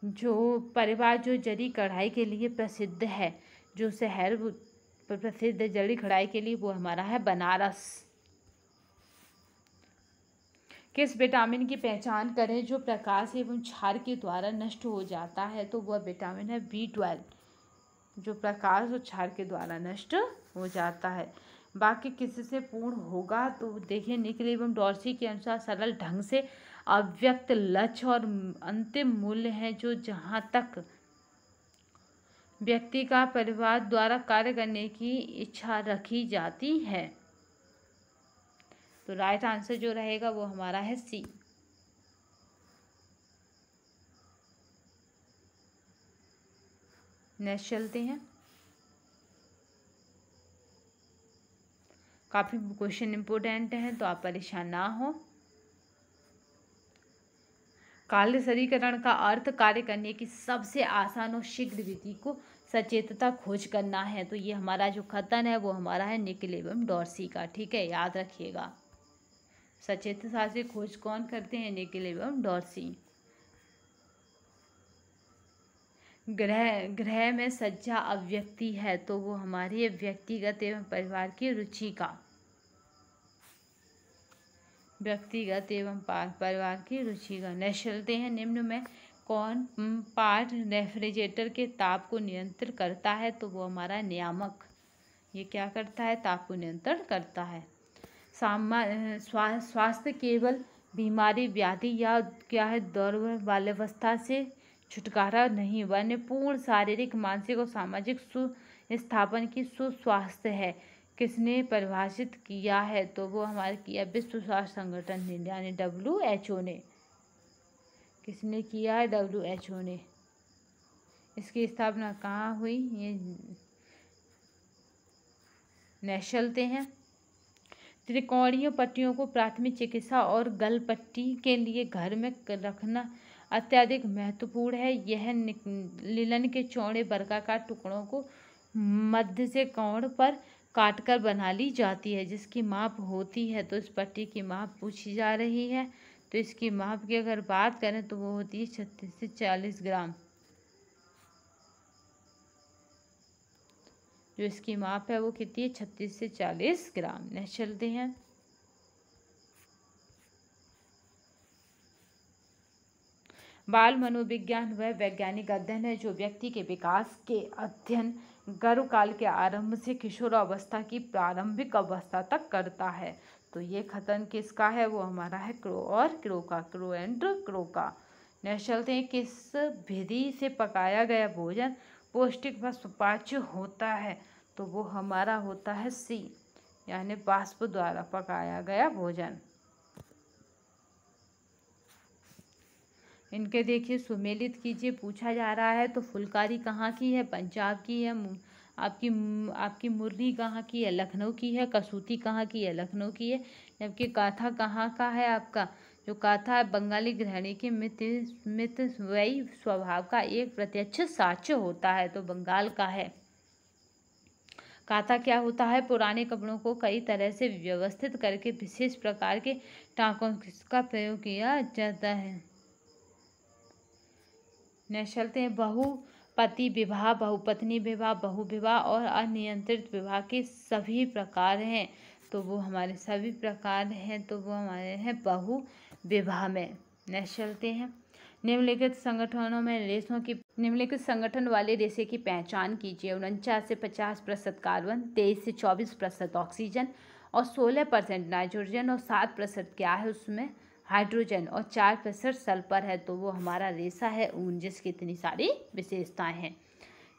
जो परिवार जो जरी कढ़ाई के लिए प्रसिद्ध है, जो शहर प्रसिद्ध जरी कढ़ाई के लिए, वो हमारा है बनारस। किस विटामिन की पहचान करें जो प्रकाश एवं क्षार के द्वारा नष्ट हो जाता है तो वह विटामिन है B12, जो प्रकाश और क्षार के द्वारा नष्ट हो जाता है। वाक्य किससे पूर्ण होगा तो देखिए, निकल एवं डॉर्सी के अनुसार सरल ढंग से अव्यक्त लक्ष्य और अंतिम मूल्य है जो जहाँ तक व्यक्ति का परिवार द्वारा कार्य करने की इच्छा रखी जाती है। तो राइट आंसर जो रहेगा वो हमारा है सी। नेक्स्ट चलते हैं, काफी क्वेश्चन इंपोर्टेंट है तो आप परेशान ना हो। कार्य शरीकरण का अर्थ कार्य करने की सबसे आसान और शीघ्र विधि को सचेतता खोज करना है। तो ये हमारा जो कथन है वो हमारा है निकल एवं डॉर्सी का। ठीक है, याद रखिएगा, सचेतता से खोज कौन करते हैं? निकल एवं डॉर्सी। ग्रह में सज्जा अव्यक्ति है तो वो हमारी व्यक्तिगत एवं परिवार की रुचि का, व्यक्तिगत एवं परिवार की रुचि का। नेक्स्ट चलते हैं, निम्न में कौन पार्ट रेफ्रिजरेटर के ताप को नियंत्रित करता है तो वो हमारा नियामक। ये क्या करता है? ताप को नियंत्रण करता है। स्वास्थ्य केवल बीमारी, व्याधि या क्या है दौर्बल बाल्यावस्था से छुटकारा नहीं, वरन पूर्ण शारीरिक, मानसिक और सामाजिक सुस्थापन की सुस्वास्थ्य है। किसने परिभाषित किया है तो वो हमारे किया विश्व स्वास्थ्य संगठन ने, यानी WHO ने। किसने किया है? WHO ने। इसकी स्थापना कहाँ हुई? ये नेक्स्ट चलते हैं, त्रिकोणीय पट्टियों को प्राथमिक चिकित्सा और गल पट्टी के लिए घर में रखना अत्यधिक महत्वपूर्ण है। यह लिनन के चौड़े वर्गाकार टुकड़ों को मध्य से कोण पर काटकर बना ली जाती है, जिसकी माप होती है। तो इस पट्टी की माप पूछी जा रही है तो इसकी माप की अगर बात करें तो वो होती है 36 से 40 ग्राम। जो इसकी माप है वो कितनी है? 36 से 40 ग्राम। नेक्स्ट चलते हैं, बाल मनोविज्ञान वह वैज्ञानिक अध्ययन है जो व्यक्ति के विकास के अध्ययन गर्भकाल के आरंभ से किशोरावस्था की प्रारंभिक अवस्था तक करता है। तो ये कथन किसका है, वो हमारा है क्रो और क्रो का, क्रो एंड क्रो का। नेक्स्ट चलते हैं, किस विधि से पकाया गया भोजन पौष्टिक व सुपाच्य होता है। तो वो हमारा होता है सी, यानी वाष्प द्वारा पकाया गया भोजन। इनके देखिए सुमेलित कीजिए, पूछा जा रहा है। तो फुलकारी कहाँ की है, पंजाब की है। आपकी मुरली कहाँ की है, लखनऊ की है। कसूती कहाँ की है, लखनऊ की है। जबकि काथा कहाँ का है, आपका जो काथा है बंगाली गृहिणी के मितव्ययी स्वभाव का एक प्रत्यक्ष साक्ष्य होता है। तो बंगाल का है। काथा क्या होता है, पुराने कपड़ों को कई तरह से व्यवस्थित करके विशेष प्रकार के टाँकों का प्रयोग किया जाता है। नेक्स्ट चलते हैं, बहुपति विवाह, बहुपत्नी विवाह, बहुविवाह और अनियंत्रित विवाह के सभी प्रकार हैं। तो वो हमारे सभी प्रकार हैं, तो वो हमारे हैं बहु विवाह में। नेक्स्ट चलते हैं, निम्नलिखित संगठन वाले रेशे की पहचान कीजिए। 49 से 50% कार्बन, 23 से 24% ऑक्सीजन और 16% नाइट्रोजन और 7% क्या है उसमें हाइड्रोजन और 4% सल्फर है। तो वो हमारा रेशा है ऊन, जिसकी इतनी सारी विशेषताएं हैं।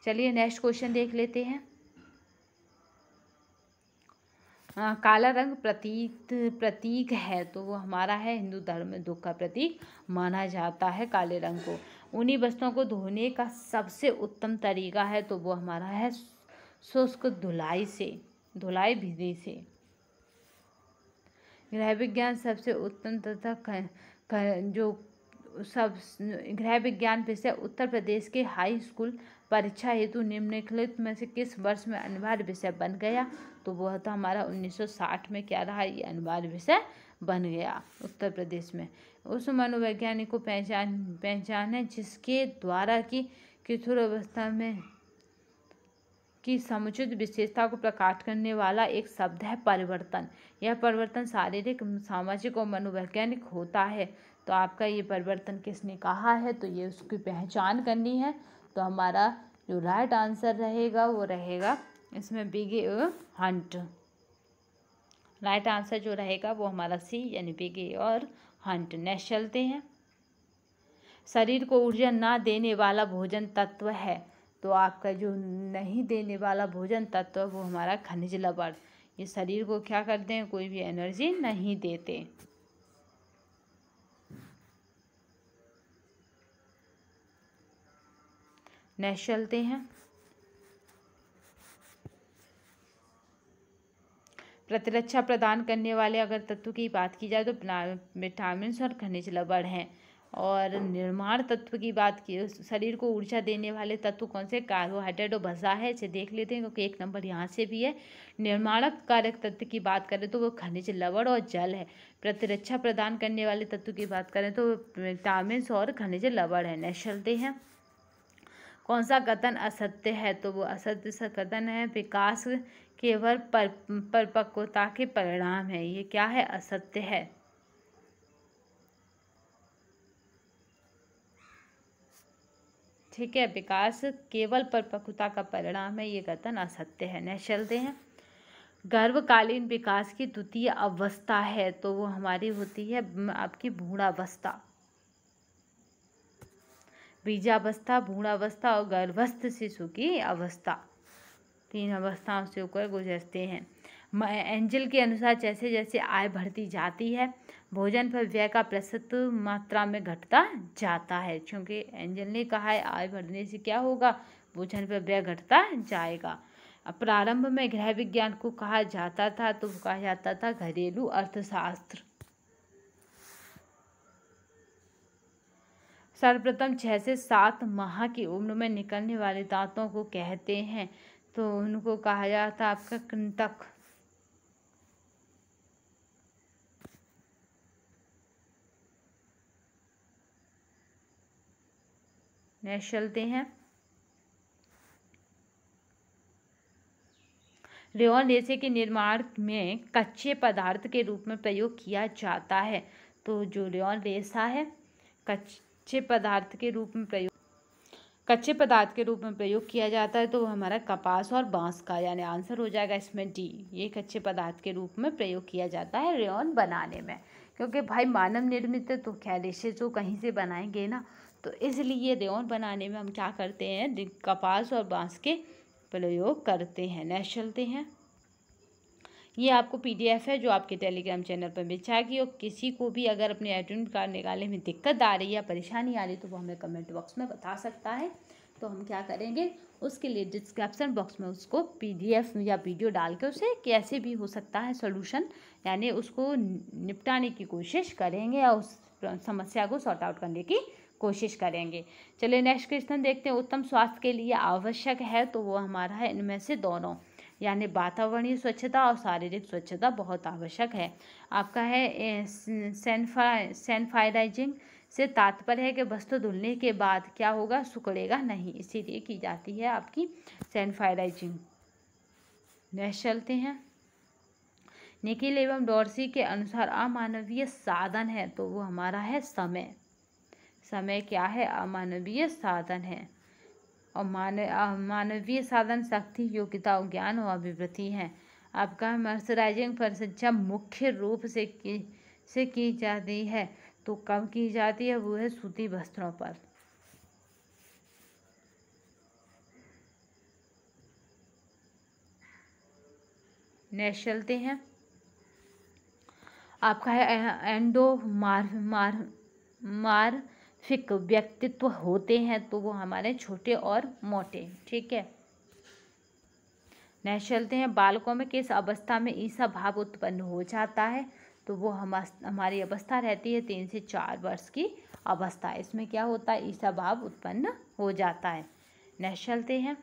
चलिए नेक्स्ट क्वेश्चन देख लेते हैं। काला रंग प्रतीक है। तो वो हमारा है हिंदू धर्म में दुख का प्रतीक माना जाता है काले रंग को। ऊनी वस्त्रों को धोने का सबसे उत्तम तरीका है। तो वो हमारा है शुष्क धुलाई विधि से। गृह विज्ञान सबसे उत्तम तथा जो सब गृह विज्ञान विषय उत्तर प्रदेश के हाई स्कूल परीक्षा हेतु निम्नलिखित में से किस वर्ष में अनिवार्य विषय बन गया। तो वह था हमारा 1960 में क्या रहा, ये अनिवार्य विषय बन गया उत्तर प्रदेश में। उस मनोवैज्ञानिक को पहचान है जिसके द्वारा कि किशोरावस्था में की समुचित विशेषता को प्रकाश करने वाला एक शब्द है परिवर्तन। यह परिवर्तन शारीरिक, सामाजिक और मनोवैज्ञानिक होता है। तो आपका ये परिवर्तन किसने कहा है, तो ये उसकी पहचान करनी है। तो हमारा जो राइट आंसर रहेगा वो रहेगा इसमें बिगे हंट। राइट आंसर जो रहेगा वो हमारा सी, यानी बिगे और हंट। नेक्स्ट चलते हैं, शरीर को ऊर्जा ना देने वाला भोजन तत्व है। तो आपका जो नहीं देने वाला भोजन तत्व वो हमारा खनिज लवण। ये शरीर को क्या करते हैं, कोई भी एनर्जी नहीं देते। नेक्स्ट चलते हैं, प्रतिरक्षा प्रदान करने वाले अगर तत्व की बात की जाए तो विटामिन और खनिज लवण हैं। और निर्माण तत्व की बात की, शरीर को ऊर्जा देने वाले तत्व कौन से, कार्बोहाइड्रेट और वसा है। इसे देख लेते हैं क्योंकि एक नंबर यहाँ से भी है। निर्माणक कारक तत्व की बात करें तो वो खनिज लवण और जल है। प्रतिरक्षा प्रदान करने वाले तत्व की बात करें तो विटामिन और खनिज लवण है। नेक्स्ट चलते हैं, कौन सा कथन असत्य है। तो वो असत्य सा कथन है, विकास केवल परिपक्वता के परिणाम है। ये क्या है, असत्य है। ठीक है, विकास केवल परिपक्वता का परिणाम है, ये कथन असत्य है। नेक्स्ट चलते हैं, गर्भकालीन विकास की द्वितीय अवस्था है। तो वो हमारी होती है आपकी भ्रूणावस्था, बीजावस्था, भ्रूणावस्था और गर्भस्थ शिशु की अवस्था। 3 अवस्थाओं से होकर गुजरते हैं। एंजल के अनुसार जैसे जैसे आय बढ़ती जाती है भोजन पर व्यय का प्रतिशत मात्रा में घटता जाता है। क्योंकि एंजल ने कहा है आय बढ़ने से क्या होगा, भोजन पर व्यय घटता जाएगा। प्रारंभ में गृह विज्ञान को कहा जाता था, तो कहा जाता था घरेलू अर्थशास्त्र। सर्वप्रथम 6 से 7 माह की उम्र में निकलने वाले दांतों को कहते हैं। तो उनको कहा जाता आपका कृंतक। नेक्स्ट चलते हैं, रेयॉन रेशे के निर्माण में कच्चे पदार्थ के रूप में प्रयोग किया जाता है। तो जो रेयॉन रेशा है कच्चे पदार्थ के रूप में प्रयोग। कच्चे पदार्थ के रूप में प्रयोग किया जाता है तो वो हमारा कपास और बांस का, यानी आंसर हो जाएगा इसमें डी, ये कच्चे पदार्थ के रूप में प्रयोग किया जाता है रेयॉन बनाने में। क्योंकि भाई मानव निर्मित है तो खैर इसे तो कहीं से बनाएंगे ना, तो इसलिए रेयॉन बनाने में हम क्या करते हैं, कपास और बांस के प्रयोग करते हैं। नेक्स्ट चलते हैं। ये आपको PDF है जो आपके टेलीग्राम चैनल पर मिल जाएगी, और किसी को भी अगर अपने एडमिट कार्ड निकालने में दिक्कत आ रही है या परेशानी आ रही है तो वो हमें कमेंट बॉक्स में बता सकता है। तो हम क्या करेंगे, उसके लिए डिस्क्रिप्शन बॉक्स में उसको PDF या वीडियो डाल के उसे कैसे भी हो सकता है सोल्यूशन, यानी उसको निपटाने की कोशिश करेंगे या उस समस्या को सॉर्ट आउट करने की कोशिश करेंगे। चलिए नेक्स्ट क्वेश्चन देखते हैं। उत्तम स्वास्थ्य के लिए आवश्यक है तो वो हमारा है इनमें से दोनों, यानी वातावरणीय स्वच्छता और शारीरिक स्वच्छता बहुत आवश्यक है। आपका है सैनिटाइजिंग से तात्पर्य है कि वस्तु धुलने के बाद क्या होगा, सिकुड़ेगा नहीं, इसीलिए की जाती है आपकी सैनिटाइजिंग। नेक्स्ट चलते हैं। निखिल एवं डॉर्सी के अनुसार अमानवीय साधन है तो वो हमारा है समय। समय क्या है, अमानवीय साधन है। और मानवीय साधन शक्ति, योग्यता, ज्ञान और अभिवृत्ति हैं। आपका मर्सराइजिंग परिचर्या मुख्य रूप से की जाती है तो कब की जाती है, वो है सूती वस्त्रों पर। नेक्स्ट चलते हैं। आपका है एंडोमार्फिक व्यक्तित्व होते हैं तो वो हमारे छोटे और मोटे, ठीक है। नेक्स्ट चलते हैं। बालकों में किस अवस्था में ईर्ष्या भाव उत्पन्न हो जाता है तो वो हमारी अवस्था रहती है 3 से 4 वर्ष की अवस्था। इसमें क्या होता है, ईर्ष्या भाव उत्पन्न हो जाता है। नेक्स्ट चलते हैं।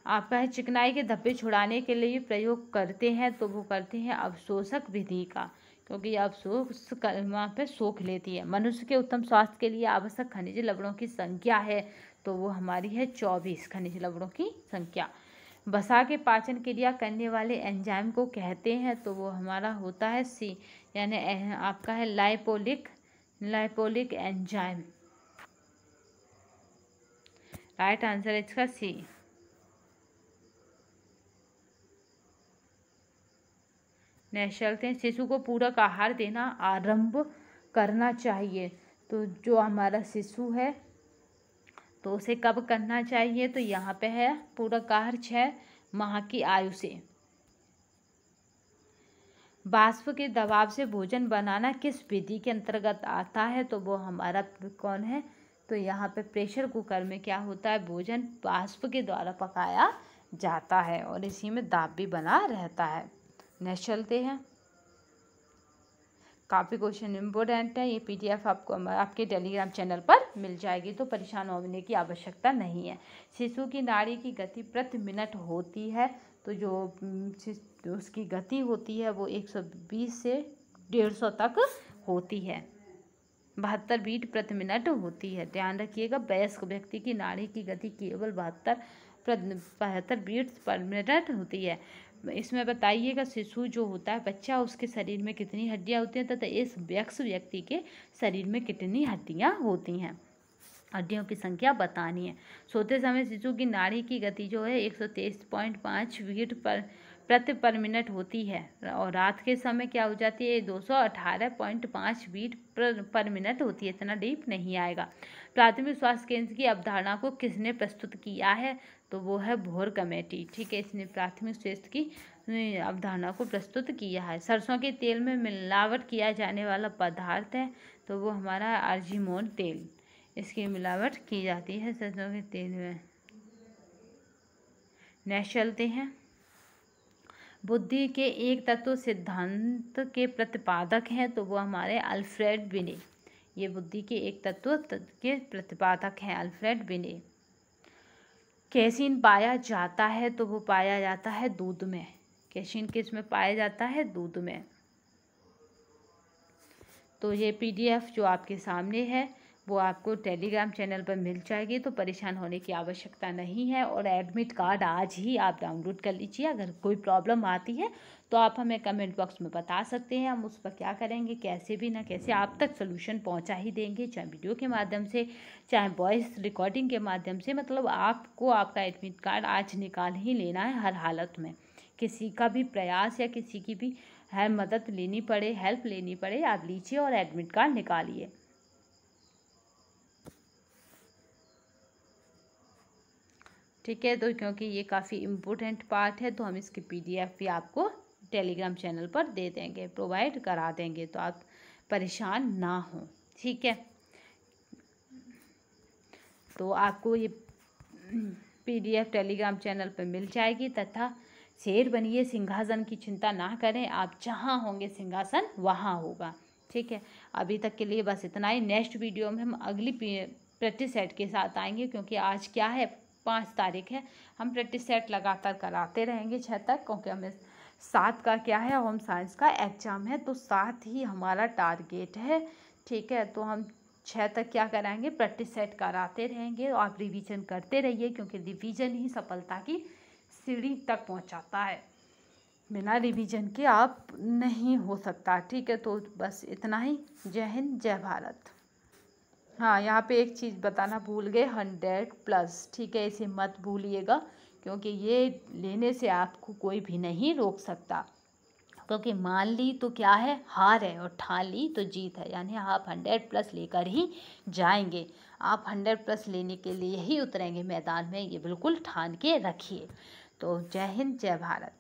आपका है चिकनाई के धब्बे छुड़ाने के लिए प्रयोग करते हैं तो वो करते हैं अवशोषक विधि का, क्योंकि ये अवशोष वहाँ पे सोख लेती है। मनुष्य के उत्तम स्वास्थ्य के लिए आवश्यक खनिज लवणों की संख्या है तो वो हमारी है 24 खनिज लवणों की संख्या। वसा के पाचन क्रिया करने वाले एंजाइम को कहते हैं तो वो हमारा होता है सी, यानी आपका है लाइपोलिक एंजाइम। राइट आंसर है इसका सी। नेक्स्ट चलते हैं। शिशु को पूरक आहार देना आरंभ करना चाहिए तो जो हमारा शिशु है तो उसे कब करना चाहिए, तो यहाँ पे है पूरक आहार 6 माह की आयु से। वाष्प के दबाव से भोजन बनाना किस विधि के अंतर्गत आता है तो वो हमारा कौन है, तो यहाँ पे प्रेशर कुकर में क्या होता है, भोजन वाष्प के द्वारा पकाया जाता है और इसी में दाब भी बना रहता है। नेक्स्ट चलते हैं। काफ़ी क्वेश्चन इम्पोर्टेंट है, ये PDF आपको आपके टेलीग्राम चैनल पर मिल जाएगी तो परेशान होने की आवश्यकता नहीं है। शिशु की नाड़ी की गति प्रति मिनट होती है तो जो उसकी गति होती है वो 120 से 150 तक होती है। 72 बीट प्रति मिनट होती है। ध्यान रखिएगा, वयस्क व्यक्ति की नाड़ी की गति केवल 72 बीट्स पर मिनट होती है। इसमें बताइएगा शिशु जो होता है बच्चा, उसके शरीर में कितनी हड्डियां होती हैं तथा इस वयस्क व्यक्ति के शरीर में कितनी हड्डियां होती हैं, हड्डियों की संख्या बतानी है। सोते समय शिशु की नाड़ी की गति जो है 123.5 बीट प्रति पर मिनट होती है और रात के समय क्या हो जाती है 218.5 बीट पर मिनट होती है। इतना डीप नहीं आएगा। प्राथमिक स्वास्थ्य केंद्र की अवधारणा को किसने प्रस्तुत किया है तो वो है बोहर कमेटी, ठीक है। इसने प्राथमिक स्वास्थ्य की अवधारणा को प्रस्तुत किया है। सरसों के तेल में मिलावट किया जाने वाला पदार्थ है तो वो हमारा आर्जिमोन तेल, इसकी मिलावट की जाती है सरसों के तेल में। नेक्स्ट चलते हैं। बुद्धि के एक तत्व सिद्धांत के प्रतिपादक हैं तो वो हमारे अल्फ्रेड बिने, ये बुद्धि के एक तत्व के प्रतिपादक हैं अल्फ्रेड बिने। कैसीन पाया जाता है तो वो पाया जाता है दूध में। कैसीन किस में पाया जाता है, दूध में। तो ये PDF जो आपके सामने है वो आपको टेलीग्राम चैनल पर मिल जाएगी, तो परेशान होने की आवश्यकता नहीं है। और एडमिट कार्ड आज ही आप डाउनलोड कर लीजिए। अगर कोई प्रॉब्लम आती है तो आप हमें कमेंट बॉक्स में बता सकते हैं, हम उस पर क्या करेंगे, कैसे भी ना कैसे आप तक सोल्यूशन पहुंचा ही देंगे, चाहे वीडियो के माध्यम से, चाहे वॉइस रिकॉर्डिंग के माध्यम से। मतलब आपको आपका एडमिट कार्ड आज निकाल ही लेना है हर हालत में। किसी का भी प्रयास या किसी की भी मदद लेनी पड़े, हेल्प लेनी पड़े, आप लीजिए और एडमिट कार्ड निकालिए। ठीक है, तो क्योंकि ये काफ़ी इम्पोर्टेंट पार्ट है तो हम इसकी PDF भी आपको टेलीग्राम चैनल पर दे देंगे, प्रोवाइड करा देंगे, तो आप परेशान ना हो। ठीक है, तो आपको ये PDF टेलीग्राम चैनल पर मिल जाएगी। तथा शेर बनिए, सिंहासन की चिंता ना करें, आप जहाँ होंगे सिंहासन वहाँ होगा। ठीक है, अभी तक के लिए बस इतना ही। नेक्स्ट वीडियो में हम अगली प्रैक्टिस सेट के साथ आएंगे, क्योंकि आज क्या है, 5 तारीख है। हम प्रैक्टिस सेट लगातार कराते रहेंगे 6 तक, क्योंकि हमें 7 का क्या है, होम साइंस का एग्ज़ाम है, तो 7 ही हमारा टारगेट है। ठीक है, तो हम 6 तक क्या कराएंगे, प्रैक्टिस सेट कराते रहेंगे। और आप रिवीजन करते रहिए, क्योंकि रिवीजन ही सफलता की सीढ़ी तक पहुंचाता है। बिना रिवीजन के आप नहीं हो सकता। ठीक है, तो बस इतना ही। जय हिंद, जय भारत। हाँ, यहाँ पे एक चीज़ बताना भूल गए, 100+। ठीक है, इसे मत भूलिएगा, क्योंकि ये लेने से आपको कोई भी नहीं रोक सकता। क्योंकि मान ली तो क्या है, हार है, और ठान ली तो जीत है। यानी आप 100+ लेकर ही जाएंगे। आप 100+ लेने के लिए ही उतरेंगे मैदान में, ये बिल्कुल ठान के रखिए। तो जय हिंद, जय भारत।